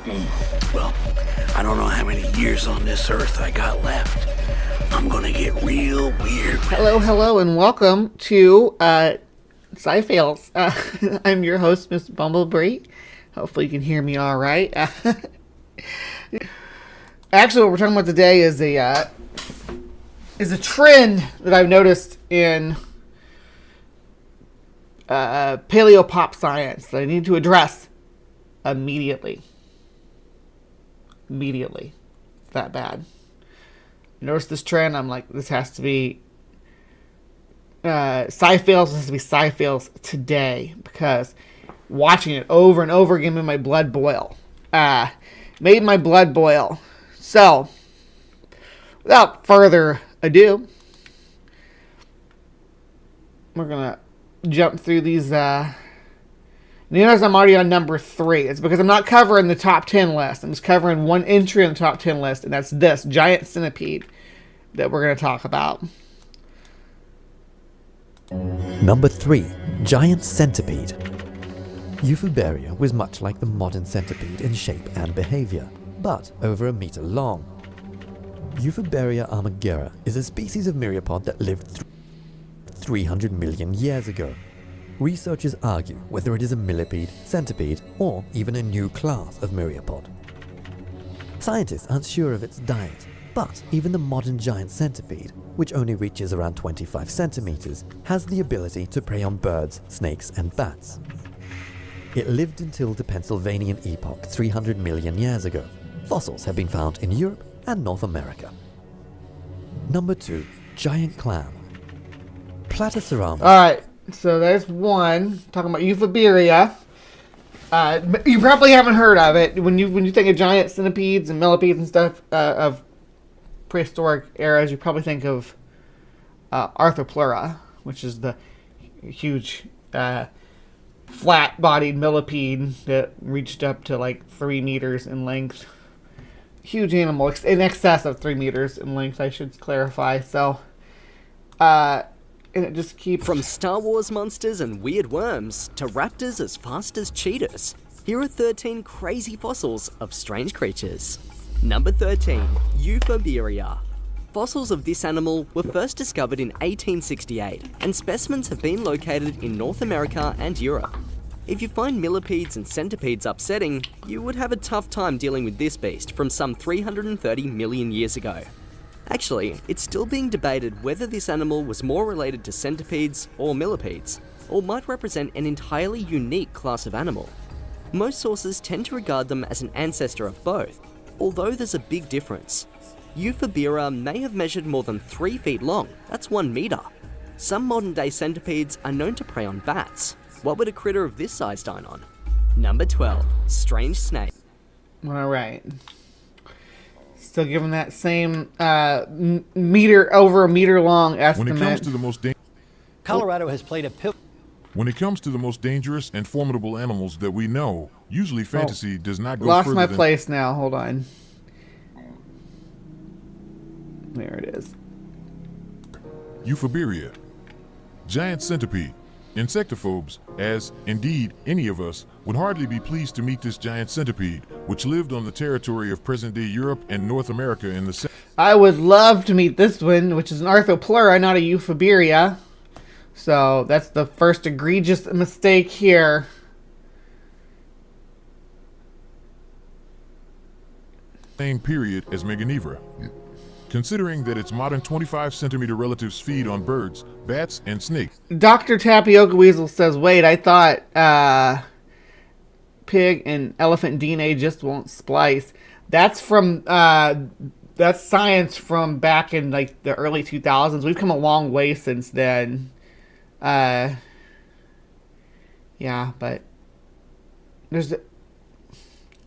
Well, I don't know how many years on this earth I got left. I'm gonna get real weird. Hello, and welcome to Sci-Fails. I'm your host, Mr. Bumblebee. Hopefully you can hear me all right. Actually, what we're talking about today is a trend that I've noticed in paleo pop science that I need to address immediately. It's that bad. I noticed this trend. I'm like, this has to be Sci-Fails. Has to be Sci-Fails today, because watching it over and over again made my blood boil. So, without further ado, we're gonna jump through these. Notice I'm already on number 3. It's because I'm not covering the top 10 list. I'm just covering one entry in the top 10 list, and that's this giant centipede that we're going to talk about. Number 3. Giant centipede. Euphoberia was much like the modern centipede in shape and behavior, but over a meter long. Euphoberia armigera is a species of myriapod that lived 300 million years ago. Researchers argue whether it is a millipede, centipede, or even a new class of myriapod. Scientists aren't sure of its diet, but even the modern giant centipede, which only reaches around 25 centimeters, has the ability to prey on birds, snakes, and bats. It lived until the Pennsylvanian epoch 300 million years ago. Fossils have been found in Europe and North America. Number 2. Giant clam. Platyceratops. Alright, so there's one. Talking about Euphoberia. You probably haven't heard of it. When you think of giant centipedes and millipedes and stuff of prehistoric eras, you probably think of arthropod, which is the huge flat-bodied millipede that reached up to like 3 meters in length. Huge animal, in excess of 3 meters in length, I should clarify. So, and it just keeps... From Star Wars monsters and weird worms to raptors as fast as cheetahs, here are 13 crazy fossils of strange creatures. Number 13. Euphoberia. Fossils of this animal were first discovered in 1868, and specimens have been located in North America and Europe. If you find millipedes and centipedes upsetting, you would have a tough time dealing with this beast from some 330 million years ago. Actually, it's still being debated whether this animal was more related to centipedes or millipedes, or might represent an entirely unique class of animal. Most sources tend to regard them as an ancestor of both, although there's a big difference. Euphoberia may have measured more than 3 feet long, that's 1 meter. Some modern day centipedes are known to prey on bats. What would a critter of this size dine on? Number 12. Strange snake. Alright. Still giving that same meter, over a meter long estimate. When it comes to the most Colorado has played a pivotal... When it comes to the most dangerous and formidable animals that we know, usually fantasy does not go lost further my than... place now, hold on. There it is. Euphoberia. Giant centipede. Insectophobes, as indeed any of us, would hardly be pleased to meet this giant centipede, which lived on the territory of present-day Europe and North America in the... I would love to meet this one, which is an arthropod, not a Euphoberia. So that's the first egregious mistake here. Same period as Meganivora. Considering that its modern 25-centimeter relatives feed on birds, bats, and snakes. Dr. Tapioca Weasel says, wait, I thought pig and elephant DNA just won't splice. That's from, that's science from back in like the early 2000s. We've come a long way since then. Yeah, but there's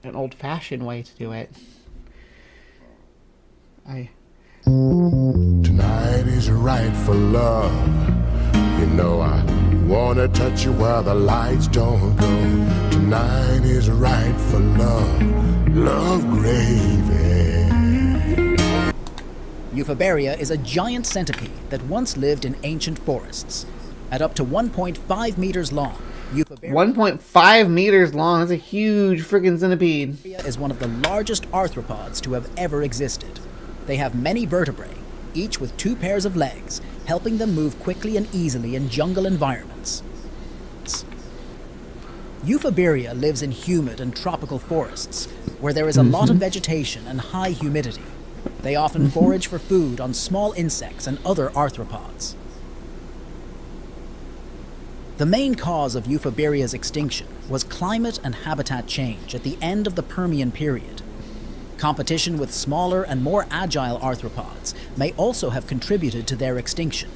an old-fashioned way to do it. Tonight is right for love. You know I wanna touch you where the lights don't go. Tonight is right for love. Love gravy. Euphoberia is a giant centipede that once lived in ancient forests. At up to 1.5 meters long, Euphoberia 1.5 meters long. That's a huge freaking centipede. is one of the largest arthropods to have ever existed. They have many vertebrae, each with 2 pairs of legs, helping them move quickly and easily in jungle environments. Euphoberia lives in humid and tropical forests, where there is a lot of vegetation and high humidity. They often forage for food on small insects and other arthropods. The main cause of Euphoberia's extinction was climate and habitat change at the end of the Permian period. Competition with smaller and more agile arthropods may also have contributed to their extinction.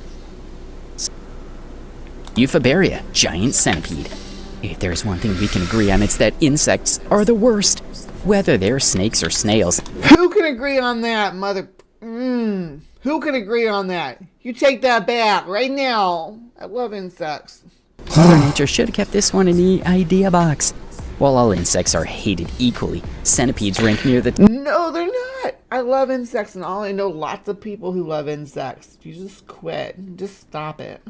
Euphoberia, giant centipede. If there's one thing we can agree on, it's that insects are the worst. Whether they're snakes or snails. Who can agree on that, mother? Who can agree on that? You take that back right now. I love insects. Mother Nature should have kept this one in the idea box. While all insects are hated equally, centipedes rank near the No, they're not. I love insects, and all I know lots of people who love insects. You just quit. Just stop it.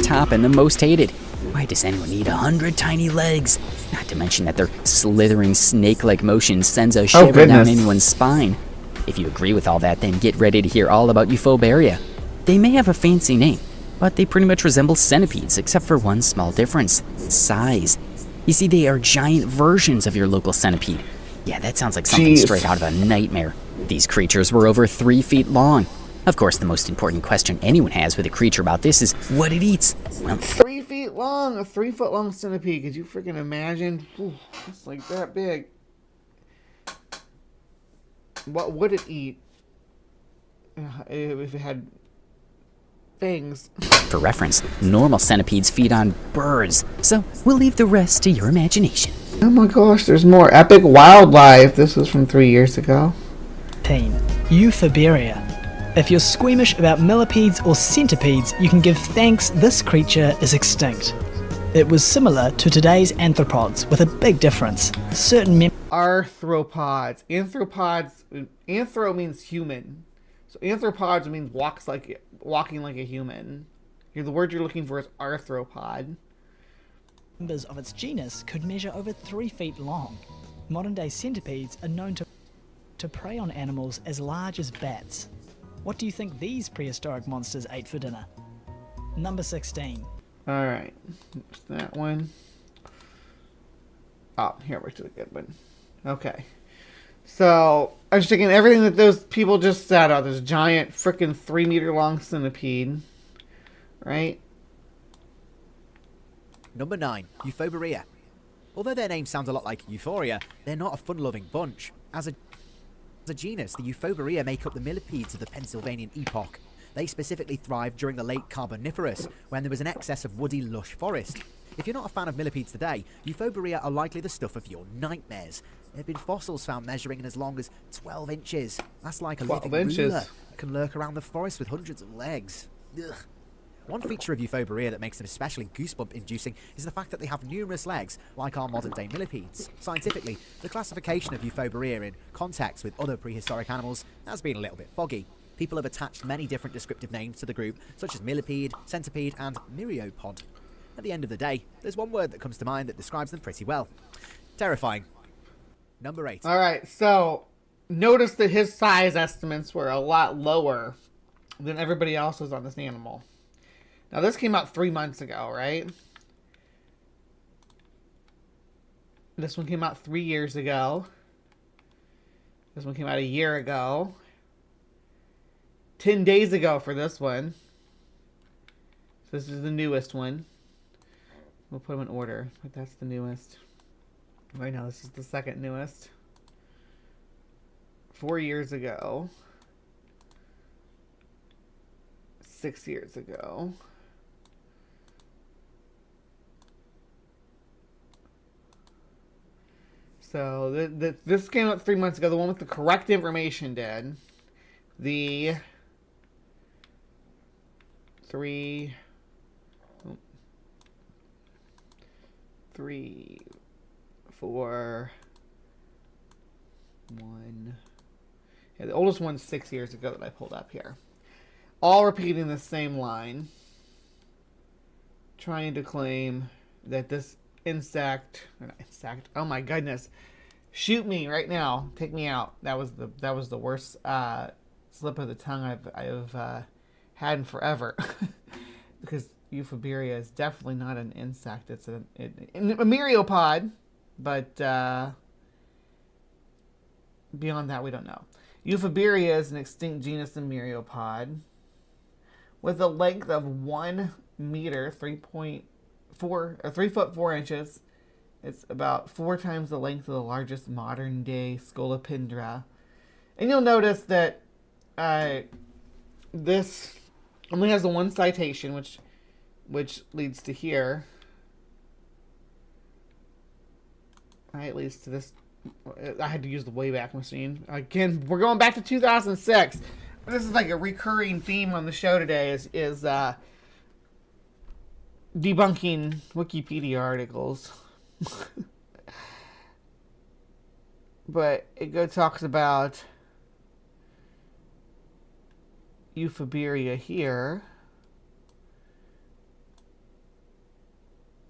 top and the most hated. Why does anyone need 100 tiny legs? Not to mention that their slithering snake-like motion sends a shiver down anyone's spine. If you agree with all that, then get ready to hear all about Euphoberia. They may have a fancy name, but they pretty much resemble centipedes, except for one small difference: size. You see, they are giant versions of your local centipede. Yeah, that sounds like something straight out of a nightmare. These creatures were over 3 feet long. Of course, the most important question anyone has with a creature about this is what it eats. Well, 3 feet long, a 3 foot long centipede. Could you freaking imagine? Ooh, it's like that big. What would it eat if it had fangs? For reference, normal centipedes feed on birds, so we'll leave the rest to your imagination. Oh my gosh, there's more epic wildlife. This was from 3 years ago. Euphoberia. If you're squeamish about millipedes or centipedes, you can give thanks this creature is extinct. It was similar to today's arthropods, with a big difference. Certain Arthropods. Anthro means human. So arthropods means walking like a human. The word you're looking for is arthropod. members of its genus could measure over 3 feet long. Modern-day centipedes are known to prey on animals as large as bats. What do you think these prehistoric monsters ate for dinner? Number 16. Alright, there's that one. Oh, here we're to the good one. Okay. So, I was thinking everything that those people just said about this giant frickin' 3 meter long centipede. Right? Number 9, Euphoberia. Although their name sounds a lot like Euphoria, they're not a fun-loving bunch. As a genus, the Euphoberia make up the millipedes of the Pennsylvanian epoch. They specifically thrived during the late Carboniferous, when there was an excess of woody, lush forest. If you're not a fan of millipedes today, Euphoberia are likely the stuff of your nightmares. There have been fossils found measuring in as long as 12 inches. That's like a living ruler that can lurk around the forest with hundreds of legs. Ugh. One feature of Euphoberia that makes them especially goosebump-inducing is the fact that they have numerous legs, like our modern-day millipedes. Scientifically, the classification of Euphoberia in context with other prehistoric animals has been a little bit foggy. People have attached many different descriptive names to the group, such as millipede, centipede, and myriopod. At the end of the day, there's one word that comes to mind that describes them pretty well. Terrifying. Number 8. Alright, so notice that his size estimates were a lot lower than everybody else's on this animal. Now, this came out 3 months ago, right? This one came out 3 years ago. This one came out a year ago. 10 days ago for this one. So this is the newest one. We'll put them in order, but that's the newest. Right now, this is the second newest. 4 years ago. 6 years ago. So this came out 3 months ago. The one with the correct information did. The 3, 4, 1. Yeah, the oldest one's 6 years ago that I pulled up here. All repeating the same line. Trying to claim that this insect, or not insect, oh my goodness, shoot me right now, take me out. That was the worst slip of the tongue I've had in forever. Because Euphoberia is definitely not an insect. It's a myriopod, but beyond that, we don't know. Euphoberia is an extinct genus of myriopod with a length of 1 meter, 3 foot 4 inches. It's about 4 times the length of the largest modern day Scolopendra. And you'll notice that this only has the one citation, which leads to here. It leads to this. I had to use the Wayback Machine. Again, we're going back to 2006. This is like a recurring theme on the show today is debunking Wikipedia articles. But it talks about Euphoberia here.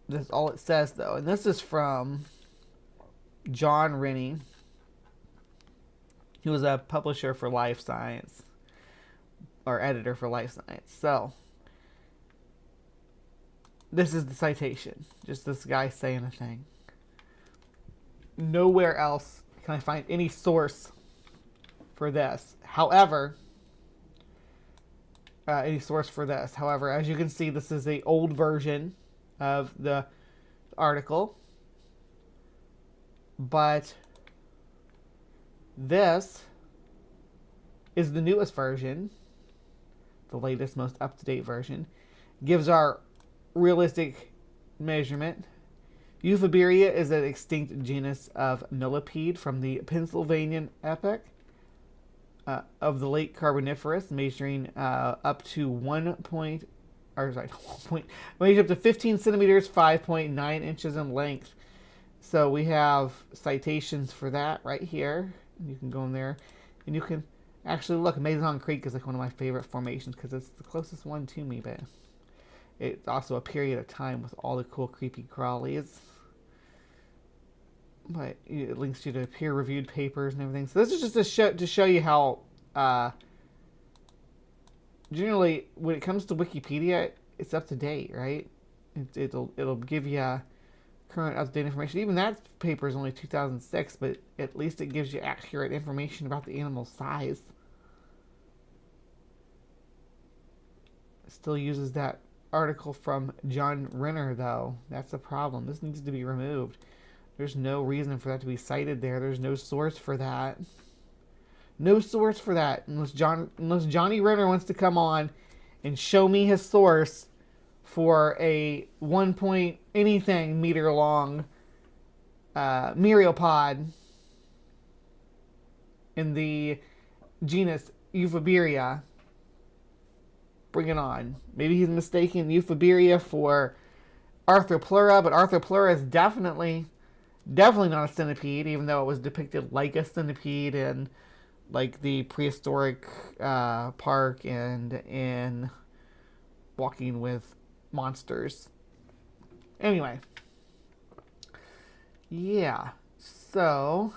That's all it says, though. And this is from John Rennie. He was a publisher for HiveScience, or editor for HiveScience. So, this is the citation. Just this guy saying a thing. Nowhere else can I find any source for this. However, as you can see, this is the old version of the article. But this is the newest version, the latest, most up-to-date version. Gives our realistic measurement. Euphoberia is an extinct genus of millipede from the Pennsylvanian epoch of the late Carboniferous, measuring up to 15 centimeters, 5.9 inches in length. So we have citations for that right here. You can go in there and you can actually look. Amazon Creek is like one of my favorite formations because it's the closest one to me, but it's also a period of time with all the cool creepy crawlies. But it links you to peer-reviewed papers and everything. So this is just to show you how generally when it comes to Wikipedia, it's up to date, right? It'll give you current up-to-date information. Even that paper is only 2006, but at least it gives you accurate information about the animal's size. It still uses that article from John Renner, though. That's a problem. This needs to be removed. There's no reason for that to be cited there. There's no source for that. No source for that. Unless Johnny Renner wants to come on and show me his source for a 1 point anything meter long myriopod in the genus Euphoberia. Bring it on. Maybe he's mistaking Euphoberia for Arthropleura, but Arthropleura is definitely not a centipede, even though it was depicted like a centipede in like the prehistoric park and in Walking with Monsters. Anyway, yeah, so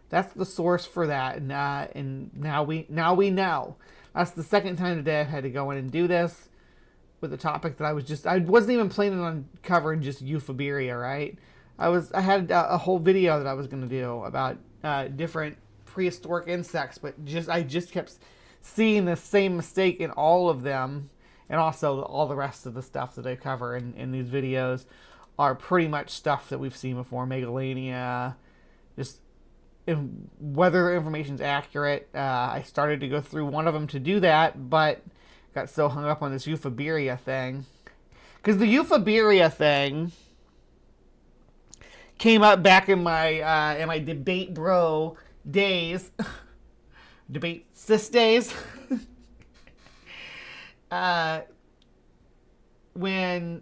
that's the source for that, and now we know. That's the second time today I've had to go in and do this with a topic that I wasn't even planning on covering just Euphoberia, right? I had a whole video that I was going to do about different prehistoric insects, but I just kept seeing the same mistake in all of them, and also all the rest of the stuff that I cover in these videos are pretty much stuff that we've seen before. Megalania, just whether the information's accurate. I started to go through one of them to do that, but got so hung up on this Euphoberia thing. Because the Euphoberia thing came up back in my debate bro days. Debate cis days. When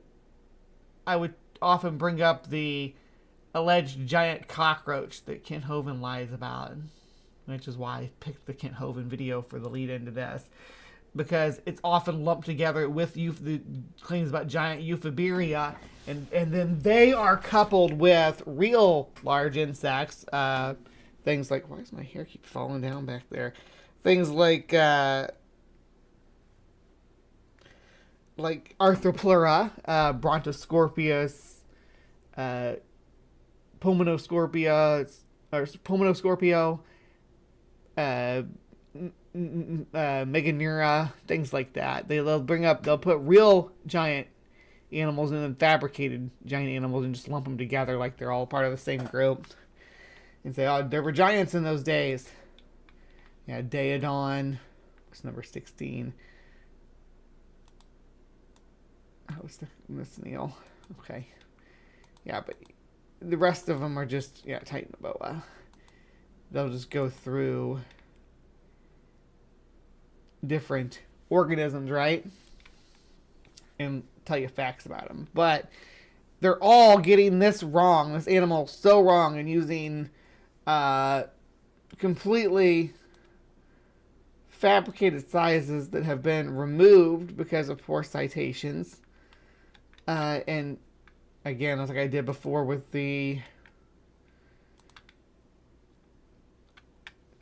I would often bring up the alleged giant cockroach that Kent Hovind lies about, which is why I picked the Kent Hovind video for the lead into this. because it's often lumped together with the claims about giant Euphoberia, and then they are coupled with real large insects, things like, why does my hair keep falling down back there? Things like Arthropleura, Brontoscorpius, Pulmonoscorpia, or Pulmonoscorpio, Meganeura, things like that. They'll put real giant animals and then fabricated giant animals and just lump them together like they're all part of the same group. And say, oh, there were giants in those days. Yeah, Daedon. What's number 16? Oh, it's the snail. Okay. Yeah, but the rest of them are just, Titanoboa. They'll just go through different organisms, right? And tell you facts about them. But they're all getting this wrong, this animal so wrong, and using completely fabricated sizes that have been removed because of poor citations. And again, like I did before with the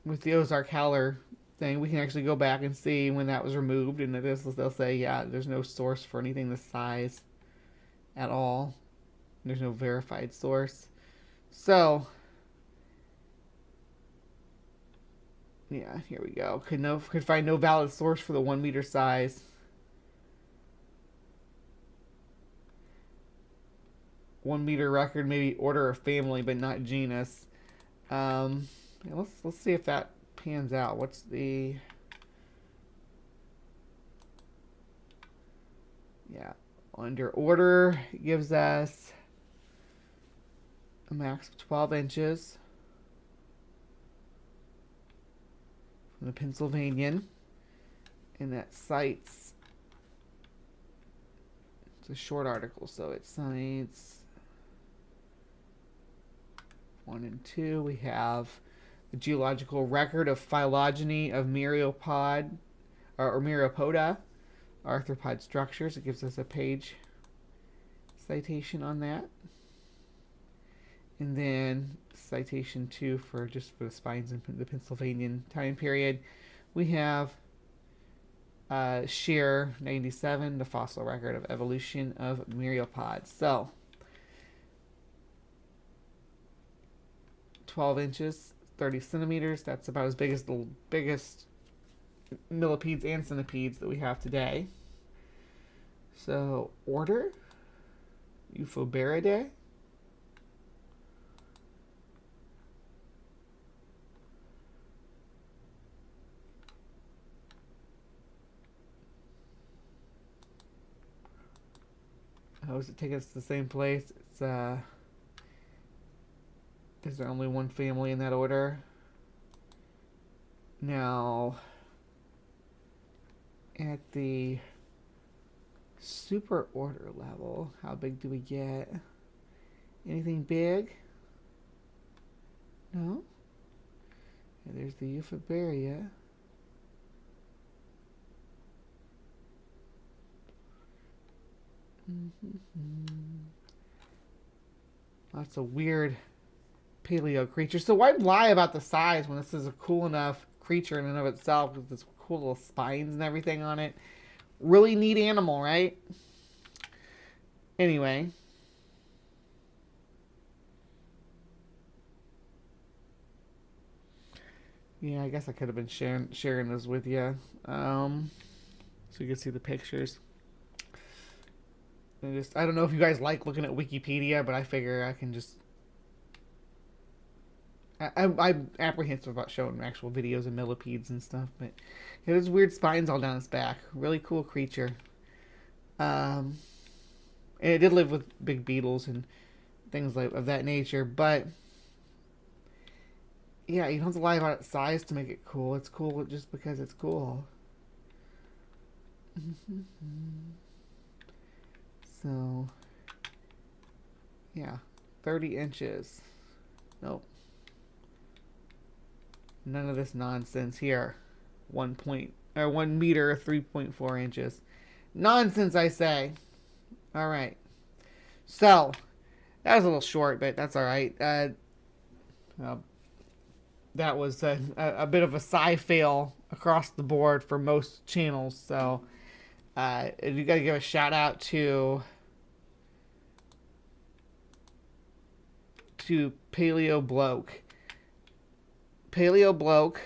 Ozark Howler thing, we can actually go back and see when that was removed, and they'll say, yeah, there's no source for anything this size at all. There's no verified source. So, yeah, here we go. Could find no valid source for the 1 meter size. One meter record, maybe order or family, but not genus. Let's see if that pans out. What's the... Yeah, under order, it gives us a max of 12 inches from the Pennsylvanian, and that cites, it's a short article, so it cites 1 and 2. We have the geological record of phylogeny of myriapod or myriapoda arthropod structures. It gives us a page citation on that. And then citation 2 for the spines in the Pennsylvanian time period. We have Shear 97, the fossil record of evolution of myriapods. So 12 inches, 30 centimeters. That's about as big as the biggest millipedes and centipedes that we have today. So, order Euphoberidae. Oh, is it taking us to the same place? It's is there only one family in that order? Now, at the super order level, how big do we get? Anything big? No? And there's the Euphoberia. Lots of weird paleo creatures. So why lie about the size when this is a cool enough creature in and of itself with this cool little spines and everything on it? Really neat animal, right? Anyway. Yeah, I guess I could have been sharing this with you. So you can see the pictures. I don't know if you guys like looking at Wikipedia, but I figure I can just... I'm apprehensive about showing actual videos of millipedes and stuff, but there's weird spines all down its back. Really cool creature. And it did live with big beetles and things like of that nature, but yeah, you don't have to lie about its size to make it cool. It's cool just because it's cool. So, yeah, 30 inches. Nope. None of this nonsense here. 1.8 or 1 meter, 3.4 inches. Nonsense, I say. All right. So, that was a little short, but that's all right. That was a bit of a sci-fail across the board for most channels. So, you got to give a shout out to Paleo Bloke. Paleo Bloke,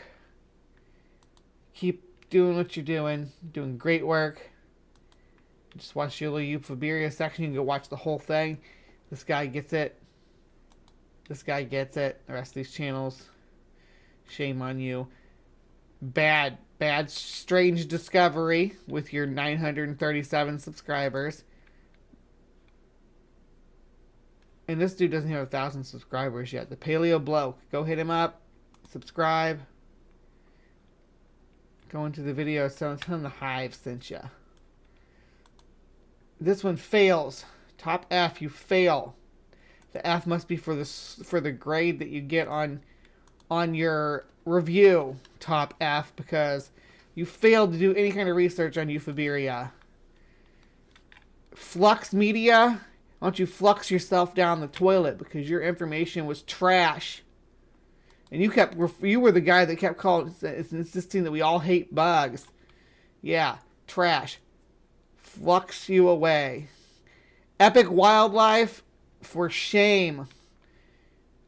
keep doing what you're doing. Doing great work. Just watch your little Euphoberia section. You can go watch the whole thing. This guy gets it. This guy gets it. The rest of these channels, shame on you. Bad strange discovery with your 937 subscribers. And this dude doesn't have 1,000 subscribers yet. The Paleo Bloke. Go hit him up. Subscribe. Go into the video. Tell him the Hive sent you. This one fails. Top F. You fail. The F must be for the grade that you get on your review. Top F, because you failed to do any kind of research on Euphoberia. Flux Media. Why don't you flux yourself down the toilet, because your information was trash. And you were the guy that kept insisting that we all hate bugs. Yeah, trash. Flux you away. Epic Wildlife, for shame.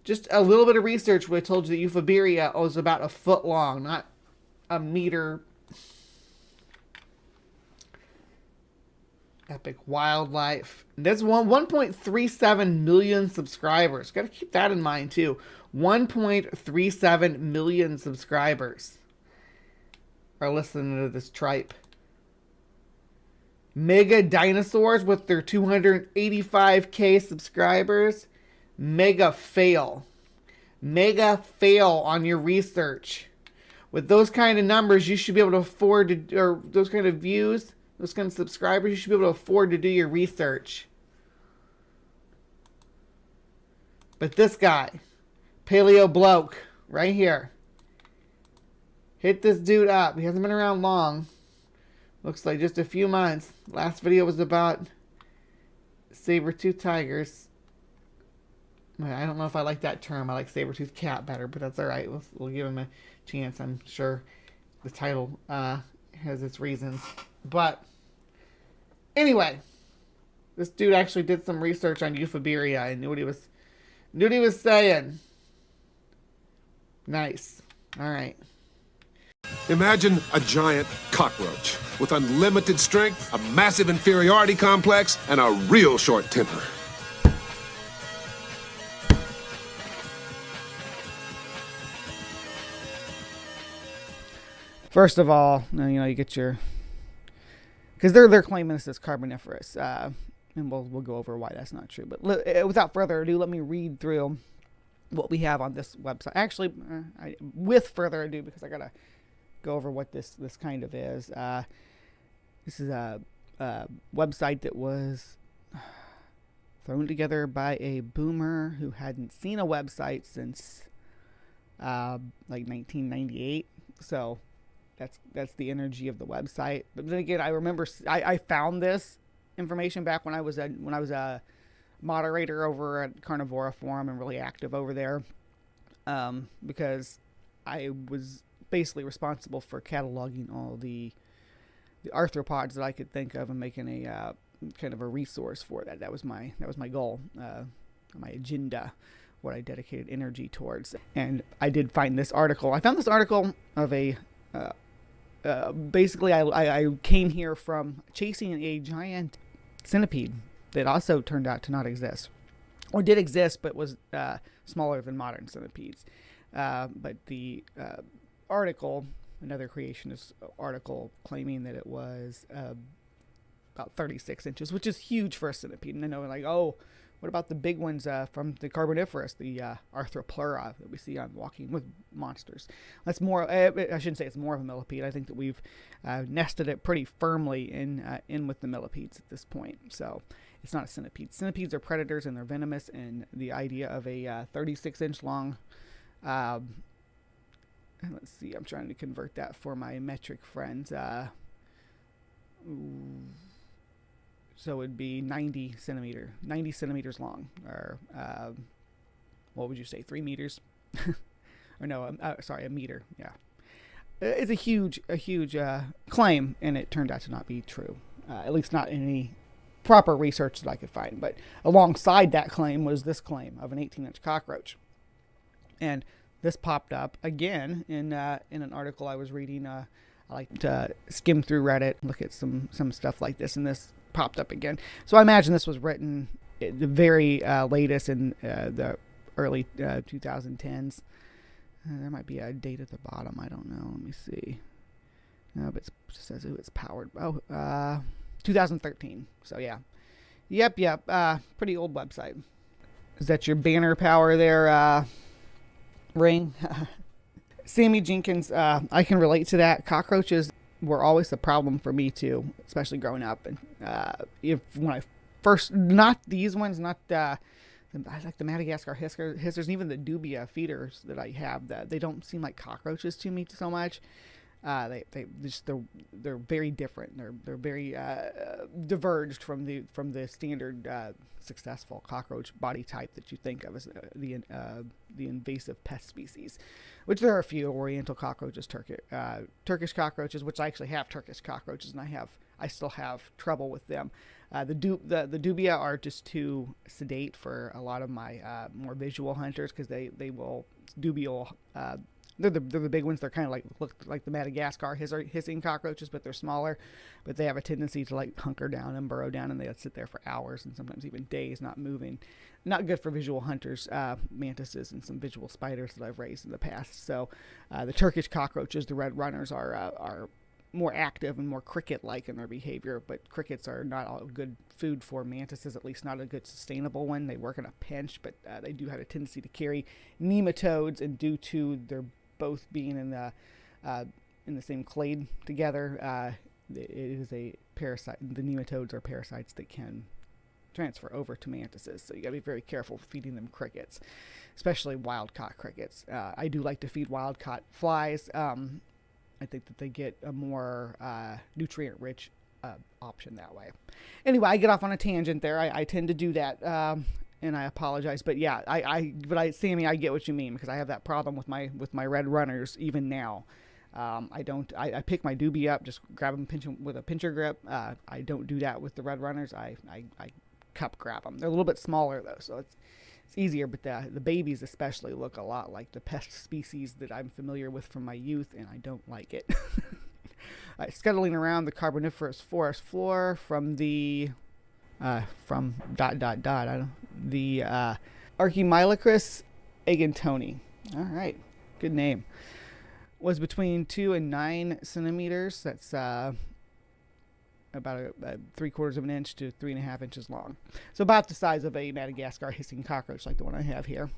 Just a little bit of research would have told you that Euphoberia was about 1 foot long, not a meter. Epic Wildlife. That's 1.37 million subscribers. Got to keep that in mind too. 1.37 million subscribers are listening to this tripe. Mega Dinosaurs with their 285k subscribers. Mega fail. Mega fail on your research. With those kind of numbers, you should be able to afford to, or those kind of views, those kind of subscribers, you should be able to afford to do your research. But this guy, Paleo Bloke, right here. Hit this dude up. He hasn't been around long. Looks like just a few months. Last video was about saber-toothed tigers. I don't know if I like that term. I like saber-toothed cat better, but that's alright. We'll give him a chance. I'm sure the title has its reasons. But anyway, this dude actually did some research on Euphoberia and knew what he was saying. Nice. Alright. Imagine a giant cockroach with unlimited strength, a massive inferiority complex, and a real short temper. First of all, you get your, because they're claiming this is carboniferous, and we'll go over why that's not true. But without further ado, let me read through what we have on this website. Actually, with further ado, because I gotta go over what this kind of is. This is a website that was thrown together by a boomer who hadn't seen a website since like 1998. So that's the energy of the website. But then again, I remember I found this information back when I was a moderator over at Carnivora Forum and really active over there, because I was basically responsible for cataloging all the arthropods that I could think of and making a kind of a resource for that. That was my goal, my agenda, what I dedicated energy towards. And I did find this article. I found this article of a basically I came here from chasing a giant centipede that also turned out to not exist, or did exist but was smaller than modern centipedes. But the article, another creationist article, claiming that it was about 36 inches, which is huge for a centipede. And I know, like, oh, what about the big ones from the Carboniferous, the arthropod that we see on Walking with Monsters? That's more, I shouldn't say it's more of a millipede. I think that we've nested it pretty firmly in with the millipedes at this point. So it's not a centipede. Centipedes are predators and they're venomous, and the idea of a 36-inch long let's see, I'm trying to convert that for my metric friends. So it would be 90 centimeters long, or what would you say, 3 meters? Or no, sorry, a meter. Yeah, it's a huge claim, and it turned out to not be true. At least not in any proper research that I could find. But alongside that claim was this claim of an 18-inch cockroach, and this popped up again in an article I was reading. I like to skim through Reddit, look at some stuff like this, and this popped up again. So I imagine this was written at the very latest in the early 2010s. There might be a date at the bottom. I don't know. Let me see. No, but it says who it's powered. 2013. So yeah. Yep. Pretty old website. Is that your banner power there, Ring? Sammy Jenkins, I can relate to that. Cockroaches were always a problem for me too, especially growing up. And when I first, not these ones, not I like the Madagascar hissers, and even the dubia feeders that I have. That they don't seem like cockroaches to me so much. They're very different. They're very diverged from the standard successful cockroach body type that you think of as the invasive pest species, which there are a few: Oriental cockroaches, Turkish cockroaches, which I actually have Turkish cockroaches, and I still have trouble with them. The dubia are just too sedate for a lot of my more visual hunters, because dubia they're the big ones. They're kind of look like the Madagascar hissing cockroaches, but they're smaller. But they have a tendency to hunker down and burrow down, and they sit there for hours and sometimes even days not moving. Not good for visual hunters, mantises, and some visual spiders that I've raised in the past. So the Turkish cockroaches, the red runners, are more active and more cricket-like in their behavior, but crickets are not all good food for mantises, at least not a good sustainable one. They work in a pinch, but they do have a tendency to carry nematodes, and due to their both being in the same clade together, it is a parasite. The nematodes are parasites that can transfer over to mantises, so you gotta be very careful feeding them crickets, especially wild-caught crickets. I do like to feed wild-caught flies. I think that they get a more nutrient-rich option that way. Anyway, I get off on a tangent there. I tend to do that, and I apologize. But yeah, Sammy, I get what you mean, because I have that problem with my red runners even now. I pick my dubia up, just grab them, pinch them with a pincher grip. I don't do that with the red runners. I cup grab them. They're a little bit smaller though, so it's easier, but the babies especially look a lot like the pest species that I'm familiar with from my youth, and I don't like it. Scuttling around the Carboniferous forest floor from the Archimylacris agantoni. All right, good name. Was between 2 and 9 centimeters. That's about a 3/4 of an inch to 3.5 inches long. So about the size of a Madagascar hissing cockroach, like the one I have here.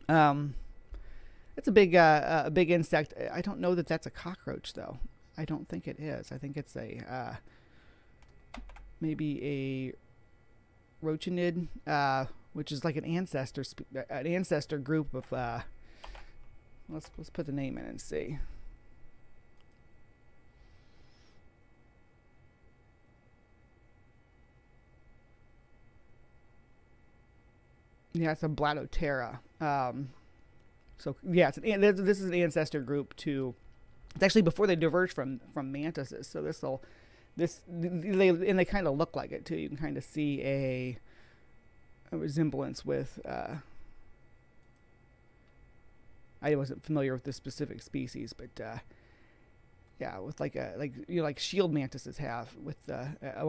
It's a big insect. I don't know that that's a cockroach though. I don't think it is. I think it's a maybe a rochinid, which is like an ancestor group of. Let's put the name in and see. Yeah, it's a Bladoptera. So yeah, this is an ancestor group to. It's actually before they diverged from mantises. So they kind of look like it too. You can kind of see a resemblance with. I wasn't familiar with this specific species, but yeah, with like shield mantises have with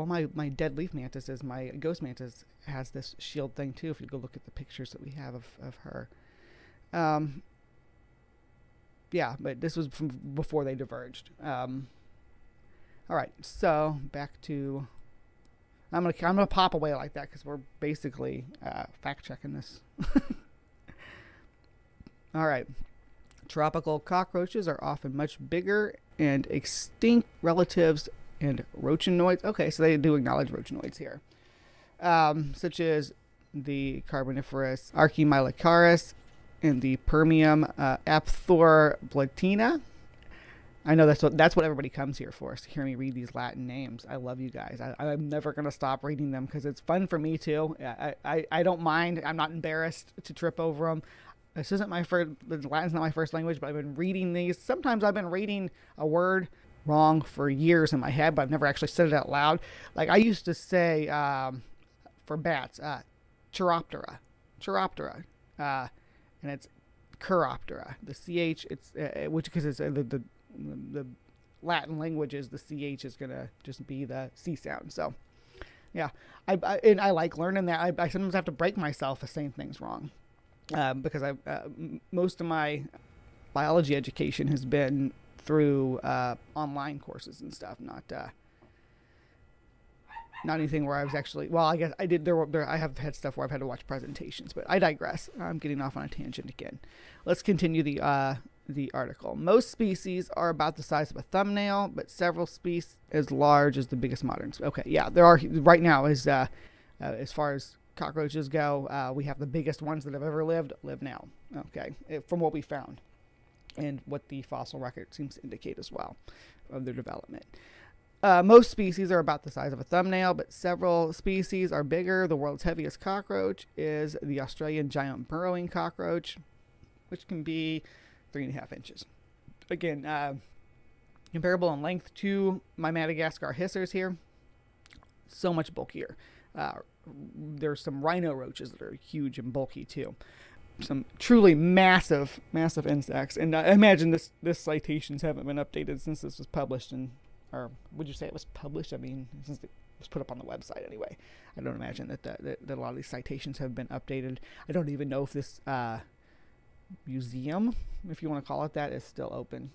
my dead leaf mantises, my ghost mantis has this shield thing too. If you go look at the pictures that we have of her, yeah, but this was from before they diverged. All right, so back to I'm gonna pop away like that because we're basically fact checking this. All right. Tropical cockroaches are often much bigger and extinct relatives and rochinoids. Okay, so they do acknowledge rochinoids here, such as the Carboniferous Archimylacris in the Permium Aphthorblatina. I know that's what everybody comes here for, is to hear me read these Latin names. I love you guys. I'm never going to stop reading them because it's fun for me too. I don't mind. I'm not embarrassed to trip over them. This isn't my first, Latin's not my first language, but I've been reading these. Sometimes I've been reading a word wrong for years in my head, but I've never actually said it out loud. Like I used to say for bats, Chiroptera, and it's Chiroptera. The CH, it's which because it's the Latin languages, the CH is gonna just be the C sound. So yeah, I like learning that. I sometimes have to break myself for saying things wrong. Because most of my biology education has been through online courses and stuff, not anything where I was actually. Well, I guess I did. I have had stuff where I've had to watch presentations, but I digress. I'm getting off on a tangent again. Let's continue the article. Most species are about the size of a thumbnail, but several species as large as the biggest modern. Okay, yeah, there are right now as far as cockroaches go, we have the biggest ones that have ever live now. Okay, from what we found and what the fossil record seems to indicate as well of their development. Most species are about the size of a thumbnail, but several species are bigger. The world's heaviest cockroach is the Australian giant burrowing cockroach, which can be 3.5 inches. Again, comparable in length to my Madagascar hissers here. So much bulkier. There's some rhino roaches that are huge and bulky too. Some truly massive insects. And I imagine this citations haven't been updated since this was published or would you say it was published? I mean, since it was put up on the website anyway. I don't imagine that a lot of these citations have been updated. I don't even know if this museum, if you want to call it that, is still open.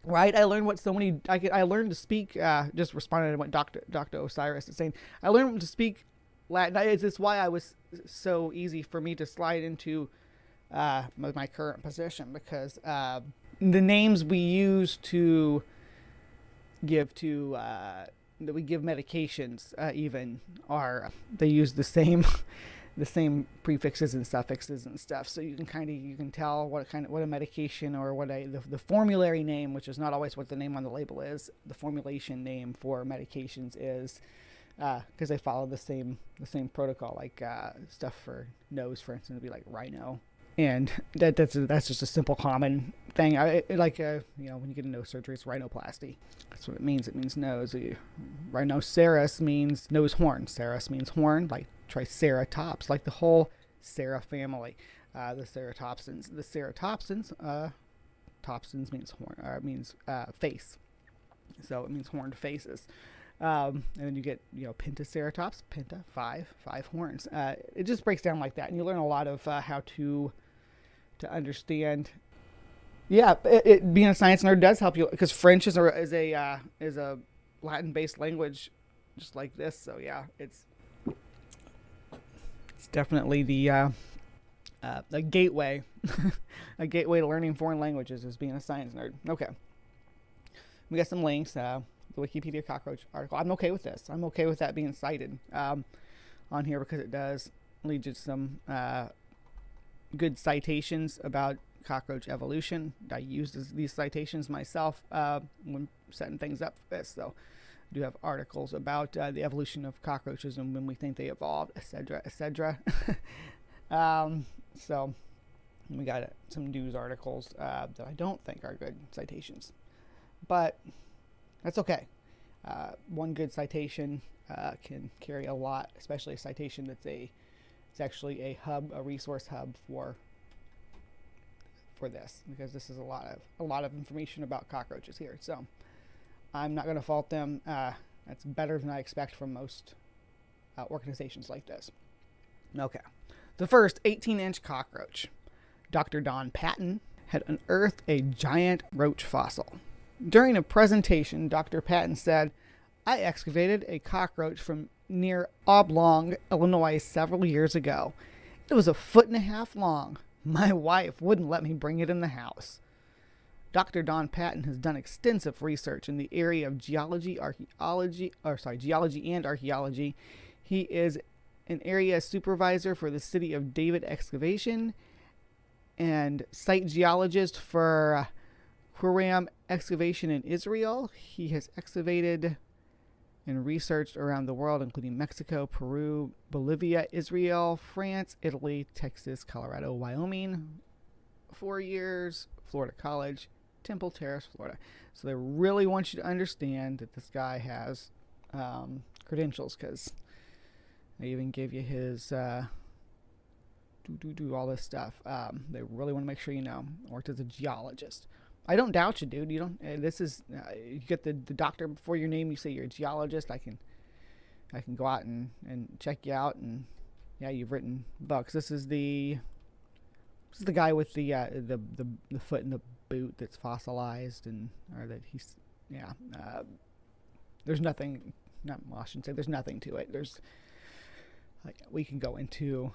Right, I learned what so many. I learned to speak. Just responded to what Dr. Osiris is saying. I learned to speak Latin. It's why I was so easy for me to slide into my current position, because the names we use to give to that we give medications even they use the same. The same prefixes and suffixes and stuff, so you can tell what a medication or what the formulary name, which is not always what the name on the label is. The formulation name for medications is because they follow the same protocol, like stuff for nose, for instance, would be like rhino, and that's just a simple common thing. When you get a nose surgery, it's rhinoplasty. That's what it means. It means nose. Rhinoceros means nose horn. Ceros means horn, like Triceratops, like the whole Cera family. The ceratopsins. The ceratopsins. Topsins means horn. Means face. So it means horned faces. And then you get Pentaceratops. Penta, five horns. It just breaks down like that, and you learn a lot of how to understand. Yeah, being a science nerd does help you, because French is a Latin-based language, just like this. So yeah, it's definitely the a gateway, a gateway to learning foreign languages is being a science nerd. Okay, we got some links. The Wikipedia cockroach article. I'm okay with this. I'm okay with that being cited on here, because it does lead to some good citations about cockroach evolution. I use these citations myself when setting things up for this. So I do have articles about the evolution of cockroaches and when we think they evolved, etc., etc. So we got some news articles that I don't think are good citations, but that's okay. One good citation can carry a lot, especially a citation that's it's actually a resource hub for this, because this is a lot of information about cockroaches here. So I'm not going to fault them. That's better than I expect from most organizations like this. Okay, the first 18-inch cockroach. Dr. Don Patton had unearthed a giant roach fossil. During a presentation, Dr. Patton said, "I excavated a cockroach from near Oblong, Illinois several years ago. It was 1.5 feet long. My wife wouldn't let me bring it in the house." Dr. Don Patton has done extensive research in the area of geology and archaeology. He is an area supervisor for the City of David excavation, and site geologist for Qumran excavation in Israel. He has excavated and researched around the world, including Mexico, Peru, Bolivia, Israel, France, Italy, Texas, Colorado, Wyoming, 4 years, Florida College, Temple Terrace, Florida. So they really want you to understand that this guy has credentials, because they even give you his all this stuff. They really want to make sure you know. Worked as a geologist. I don't doubt you, dude. You don't. This is you get the doctor before your name. You say you're a geologist. I can go out and check you out, and yeah, you've written books. This is the guy with the foot in the boot that's fossilized, and or that he's there's nothing. Not well, I shouldn't say there's nothing to it. There's we can go into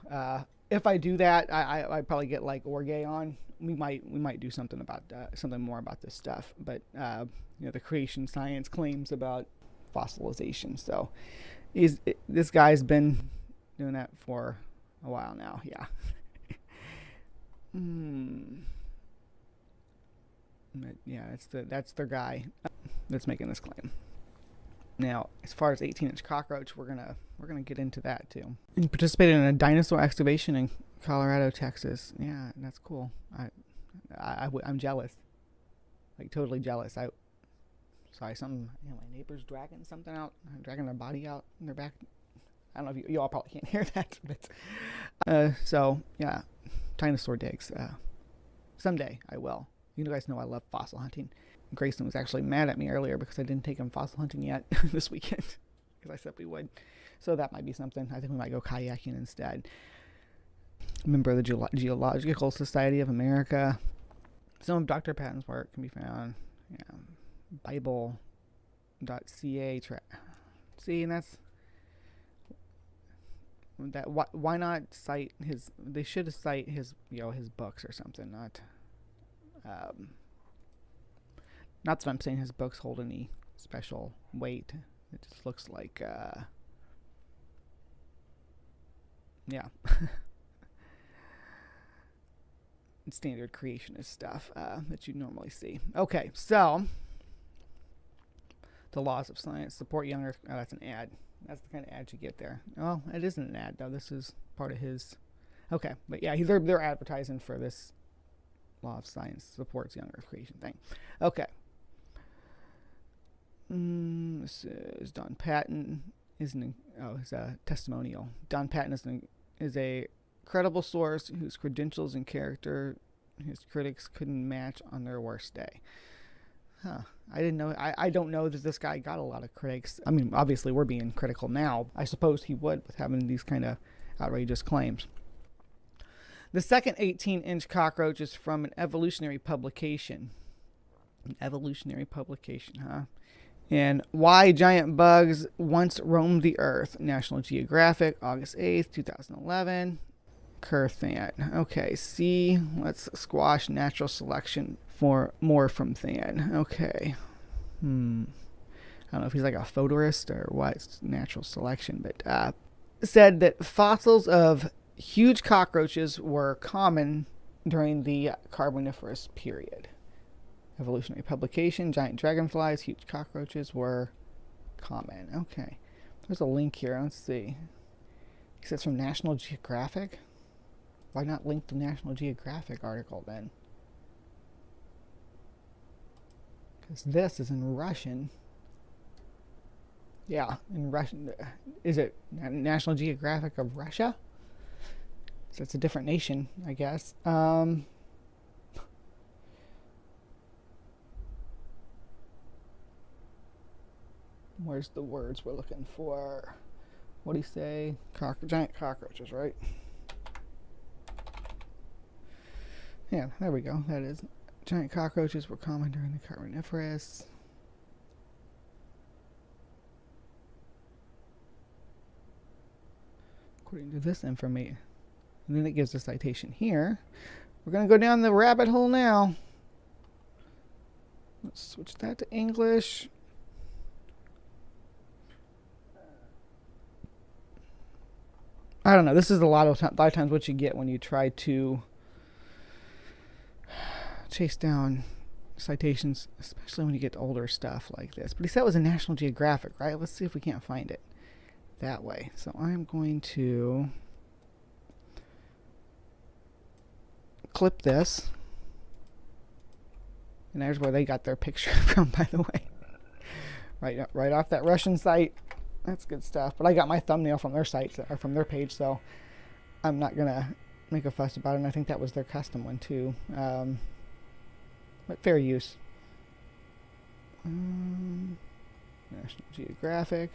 if I do that, I probably get like Orgay on. We might do something about something more about this stuff. But the creation science claims about fossilization. So this guy's been doing that for a while now. Yeah. But yeah, that's their guy that's making this claim. Now, as far as 18-inch cockroach, we're gonna get into that too. And participated in a dinosaur excavation in Colorado, Texas. Yeah, that's cool. I'm jealous, like totally jealous. My neighbor's dragging something out, dragging their body out in their back. I don't know if you all probably can't hear that, but so yeah, dinosaur digs. Someday I will. You guys know I love fossil hunting. Grayson was actually mad at me earlier because I didn't take him fossil hunting yet this weekend, because I said we would. So that might be something. I think we might go kayaking instead. Member of the Geological Society of America. Some of Dr. Patton's work can be found. Yeah, Bible.ca. See, and that's that. Why not cite his? They should cite his, his books or something. Not that I'm saying his books hold any special weight. It just looks like, standard creationist stuff that you normally see. Okay, so the laws of science support young Earth. Oh, that's an ad. That's the kind of ad you get there. Oh, it isn't an ad though. This is part of his. Okay, but yeah, they're advertising for this law of science supports young Earth creation thing. Okay. This is Don Patton. It's a testimonial. Don Patton is a credible source whose credentials and character his critics couldn't match on their worst day. Huh. I didn't know. I don't know that this guy got a lot of critics. I mean, obviously we're being critical now. I suppose he would with having these kind of outrageous claims. The second 18-inch cockroach is from an evolutionary publication. An evolutionary publication, huh? And Why Giant Bugs Once Roamed the Earth. National Geographic, August 8th, 2011. Kerthan. Okay, C. Let's squash natural selection for more from Than. Okay. I don't know if he's like a photorist or what. It's natural selection, but said that fossils of huge cockroaches were common during the Carboniferous period. Evolutionary publication, giant dragonflies, huge cockroaches were common. Okay. There's a link here. Let's see. He says from National Geographic. Why not link the National Geographic article then? Because this is in Russian. Yeah, in Russian. Is it National Geographic of Russia? So it's a different nation, I guess. Where's the words we're looking for? What do you say? Giant cockroaches, right? Yeah, there we go. That is. Giant cockroaches were common during the Carboniferous. According to this information. And then it gives a citation here. We're going to go down the rabbit hole now. Let's switch that to English. I don't know. This is a lot of times what you get when you try to chase down citations, especially when you get older stuff like this. But he said it was a National Geographic, right? Let's see if we can't find it that way. So I'm going to clip this. And there's where they got their picture from, by the way. Right off that Russian site. That's good stuff. But I got my thumbnail from their site, or from their page, so I'm not going to make a fuss about it. And I think that was their custom one, too. But fair use. National Geographic.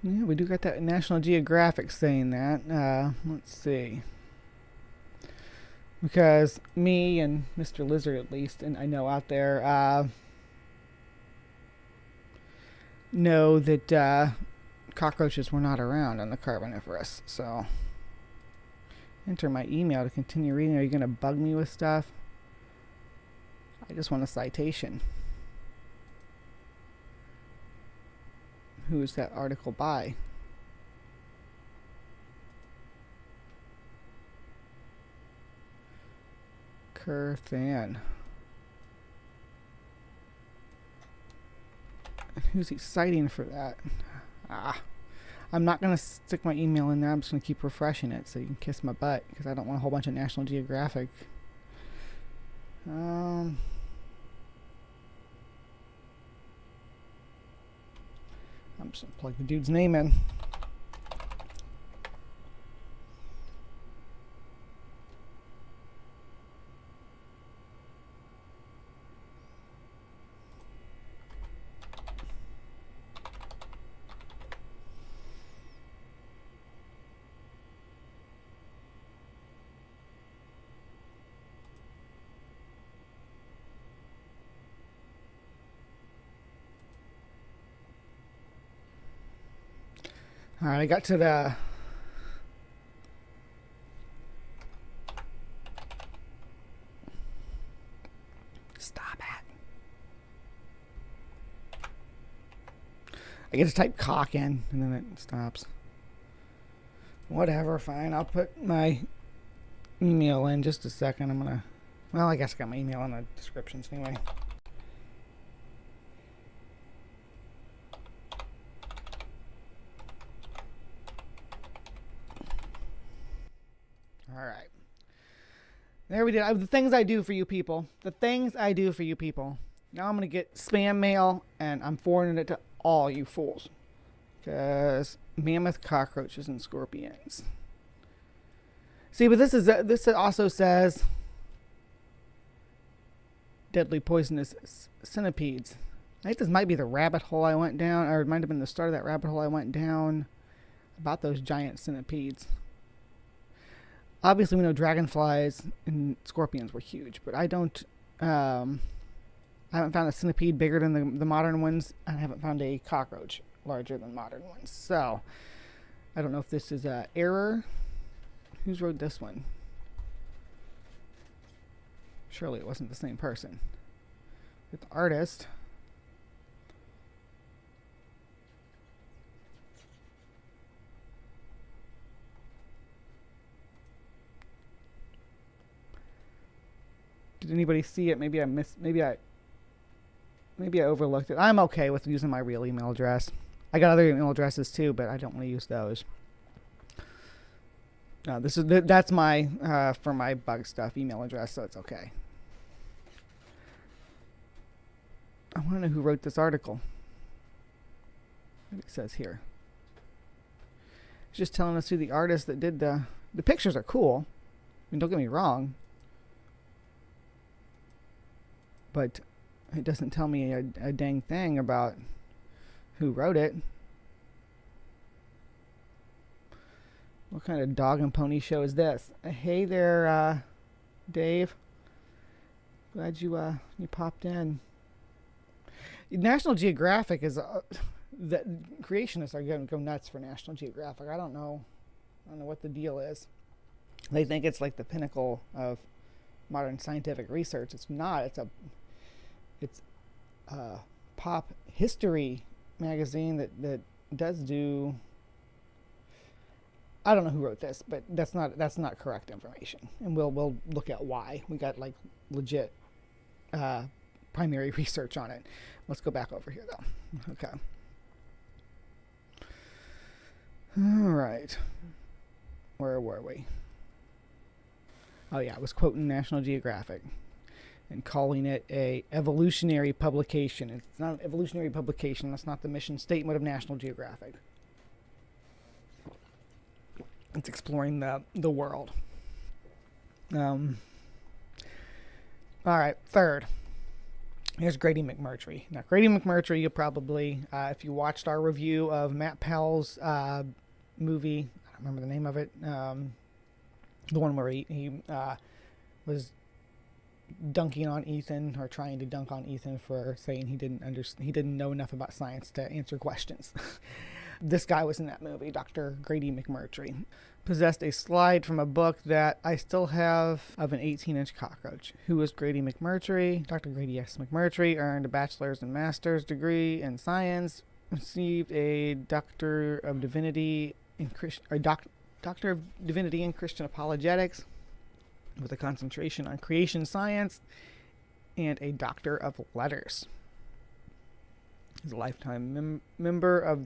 Yeah, we do got that National Geographic saying that. Let's see. Because me and Mr. Lizard, at least, and I know out there, know that cockroaches were not around on the Carboniferous. So, enter my email to continue reading. Are you going to bug me with stuff? I just want a citation. Who is that article by? Kerthan. And who's he citing for that? I'm not going to stick my email in there. I'm just going to keep refreshing it so you can kiss my butt, because I don't want a whole bunch of National Geographic. I'm just going to plug the dude's name in. All right, I got to the stop it. I get to type cock in and then it stops. Whatever, fine. I'll put my email in just a second. I'm gonna, well, I guess I got my email in the descriptions anyway. All right. There we did. The things I do for you people. The things I do for you people. Now I'm going to get spam mail, and I'm forwarding it to all you fools. Because mammoth cockroaches and scorpions. See, but this also says deadly poisonous centipedes. I think this might be the rabbit hole I went down, or it might have been the start of that rabbit hole I went down about those giant centipedes. Obviously, we know dragonflies and scorpions were huge, but I don't. I haven't found a centipede bigger than the modern ones, and I haven't found a cockroach larger than modern ones. So, I don't know if this is an error. Who's wrote this one? Surely it wasn't the same person. Get the artist. Did anybody see it? Maybe I missed. Maybe I overlooked it. I'm okay with using my real email address. I got other email addresses too, but I don't want to use those. That's my for my bug stuff email address, so it's okay. I want to know who wrote this article. What it says here. It's just telling us who the artist that did the pictures are cool. I mean, don't get me wrong. But it doesn't tell me a dang thing about who wrote it. What kind of dog and pony show is this? Hey there, Dave. Glad you popped in. National Geographic is the creationists are going to go nuts for National Geographic. I don't know what the deal is. They think it's like the pinnacle of modern scientific research. It's not. It's a pop history magazine that does do. I don't know who wrote this, but that's not correct information, and we'll look at why. We got like legit primary research on it. Let's go back over here though. Okay. All right. Where were we? Oh yeah, I was quoting National Geographic and calling it a evolutionary publication. It's not an evolutionary publication. That's not the mission statement of National Geographic. It's exploring the world. All right, third. Here's Grady McMurtry. Now, Grady McMurtry, you probably, if you watched our review of Matt Powell's movie, I don't remember the name of it, the one where he was dunking on Ethan, or trying to dunk on Ethan for saying he didn't know enough about science to answer questions. This guy was in that movie, Dr. Grady McMurtry. Possessed a slide from a book that I still have of an 18-inch cockroach. Who was Grady McMurtry? Dr. Grady S. McMurtry earned a bachelor's and master's degree in science, received a Doctor of Divinity in Doctor of Divinity in Christian Apologetics with a concentration on creation science, and a Doctor of Letters. He's a lifetime member of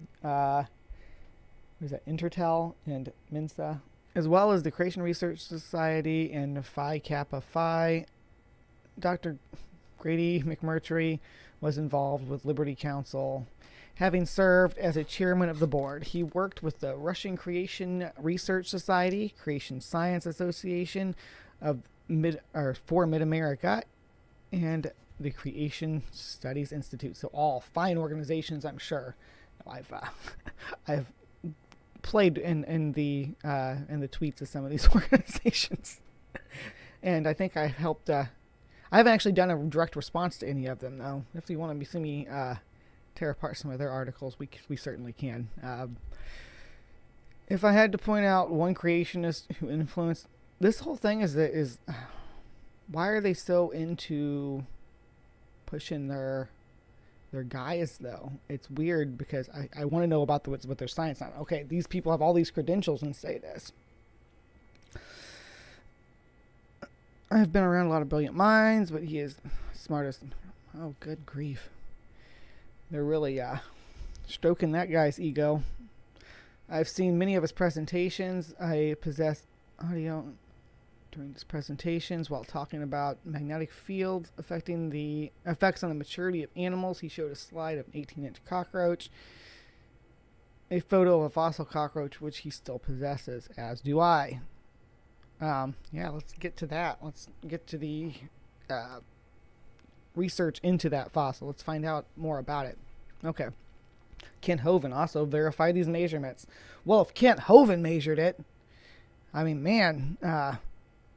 Intertel and Mensa, as well as the Creation Research Society and Phi Kappa Phi. Dr. Grady McMurtry was involved with Liberty Council, having served as a chairman of the board. He worked with the Russian Creation Research Society, Creation Science Association for Mid-America, and the Creation Studies Institute. So all fine organizations, I'm sure. I've played in the tweets of some of these organizations, and I think I helped. I haven't actually done a direct response to any of them, though. If you want to see me tear apart some of their articles, we certainly can. If I had to point out one creationist who influenced this whole thing, is why are they so into pushing their guys, though? It's weird, because I want to know about what their science on. Okay, these people have all these credentials and say this. I've been around a lot of brilliant minds, but he is smartest. Oh, good grief. They're really stroking that guy's ego. I've seen many of his presentations. I possess audio during his presentations while talking about magnetic fields affecting the effects on the maturity of animals. He showed a slide of an 18-inch cockroach, a photo of a fossil cockroach, which he still possesses, as do I. Yeah, let's get to that. Let's get to the research into that fossil. Let's find out more about it. Okay. Kent Hovind also verified these measurements. Well, if Kent Hovind measured it, I mean, man,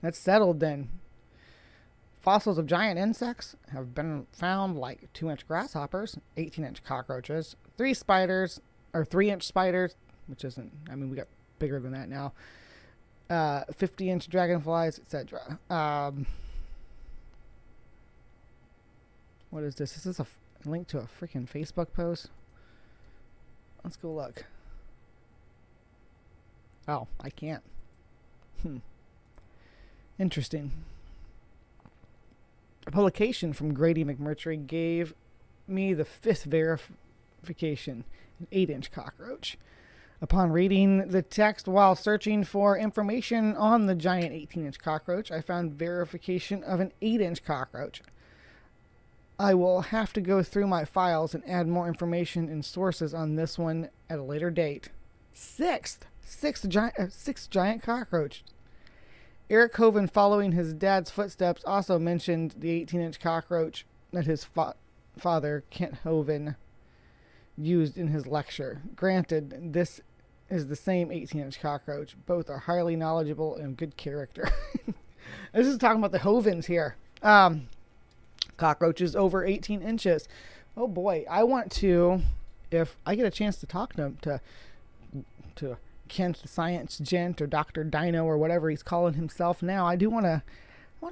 that's settled then. Fossils of giant insects have been found, like 2-inch grasshoppers, 18-inch cockroaches, 3 spiders, or 3-inch spiders, which isn't, I mean, we got bigger than that now, 50-inch dragonflies, etc. What is this? Is this a link to a freaking Facebook post? Let's go look. Oh, I can't. Interesting. A publication from Grady McMurtry gave me the 5th verification, an 8-inch cockroach. Upon reading the text while searching for information on the giant 18-inch cockroach, I found verification of an 8-inch cockroach. I will have to go through my files and add more information and sources on this one at a later date. Sixth giant cockroach. Eric Hovind, following his dad's footsteps, also mentioned the 18-inch cockroach that his father, Kent Hovind, used in his lecture. Granted, this is the same 18-inch cockroach. Both are highly knowledgeable and good character. This is talking about the Hovinds here. Cockroaches over 18 inches. Oh boy, I want to, if I get a chance to talk to Kent the Science Gent or Dr. Dino or whatever he's calling himself now, I want to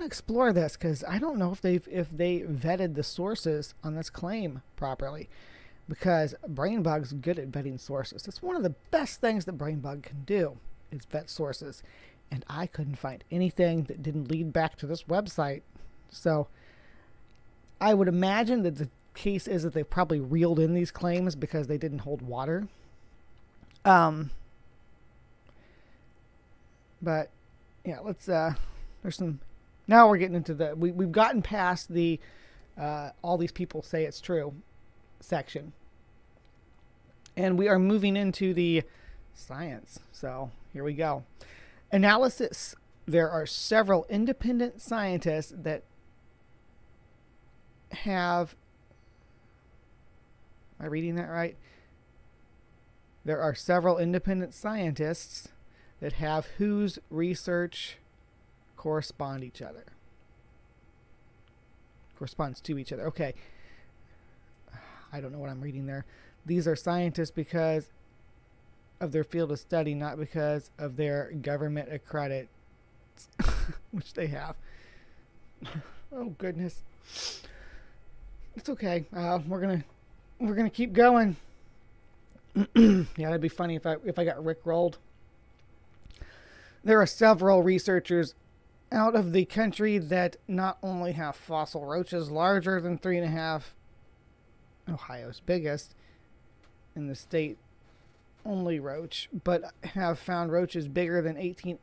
explore this, because I don't know if they vetted the sources on this claim properly, because Brainbug's good at vetting sources. It's one of the best things that Brainbug can do, is vet sources, and I couldn't find anything that didn't lead back to this website. So I would imagine that the case is that they probably reeled in these claims because they didn't hold water. But yeah, let's there's some, now we're getting into the, we've gotten past the all these people say it's true section, and we are moving into the science. So here we go. Analysis. There are several independent scientists that have, am I reading that right? There are several independent scientists that have whose research corresponds to each other. Okay. I don't know what I'm reading there. These are scientists because of their field of study, not because of their government accredit, which they have. Oh goodness. It's okay. We're gonna keep going. Yeah, that'd be funny if I got rickrolled. There are several researchers out of the country that not only have fossil roaches larger than 3.5, Ohio's biggest, in the state only roach, but have found roaches bigger than 18